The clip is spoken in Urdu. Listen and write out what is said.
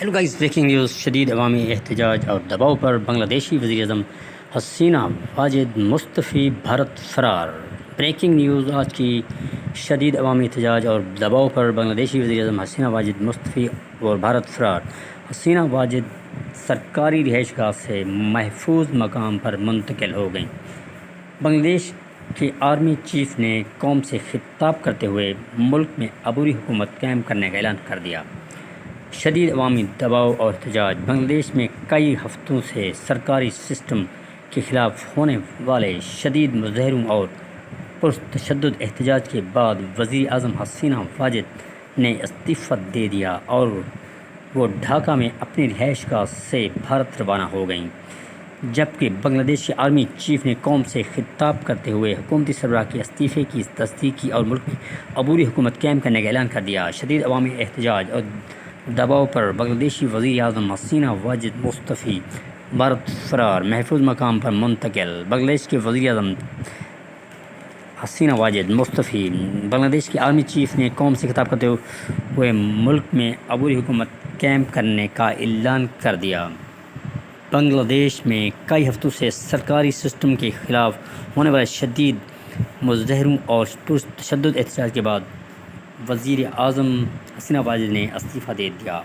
Hello guys, breaking news. شدید عوامی احتجاج اور دباؤ پر بنگلہ دیشی وزیر اعظم حسینہ واجد مستعفی، بھارت فرار۔ بریکنگ نیوز آج کی۔ شدید عوامی احتجاج اور دباؤ پر بنگلہ دیشی وزیر اعظم حسینہ واجد مستعفی اور بھارت فرار۔ حسینہ واجد سرکاری رہائش گاہ سے محفوظ مقام پر منتقل ہو گئیں۔ بنگلہ دیش کے آرمی چیف نے قوم سے خطاب کرتے ہوئے ملک میں عبوری حکومت قائم کرنے کا اعلان کر دیا۔ شدید عوامی دباؤ اور احتجاج۔ بنگلہ دیش میں کئی ہفتوں سے سرکاری سسٹم کے خلاف ہونے والے شدید مظاہروں اور پرتشدد احتجاج کے بعد وزیر اعظم حسینہ واجد نے استعفیٰ دے دیا اور وہ ڈھاکہ میں اپنی رہائش گاہ سے بھارت روانہ ہو گئیں، جبکہ بنگلہ دیش کے آرمی چیف نے قوم سے خطاب کرتے ہوئے حکومتی سربراہ کے استعفے کی تصدیق کی اور ملک میں عبوری حکومت قائم کرنے کا اعلان کر دیا۔ شدید عوامی احتجاج اور دباؤ پر بنگلہ دیشی وزیر اعظم حسینہ واجد مستعفی، بھارت فرار، محفوظ مقام پر منتقل۔ بنگلہ دیش کے وزیر اعظم حسینہ واجد مستعفی۔ بنگلہ دیش کے آرمی چیف نے قوم سے خطاب کرتے ہوئے ملک میں عبوری حکومت قائم کرنے کا اعلان کر دیا۔ بنگلہ دیش میں کئی ہفتوں سے سرکاری سسٹم کے خلاف ہونے والے شدید مظاہروں اور پرتشدد احتجاج کے بعد وزیر اعظم حسینہ واجد نے استعفیٰ دے دیا۔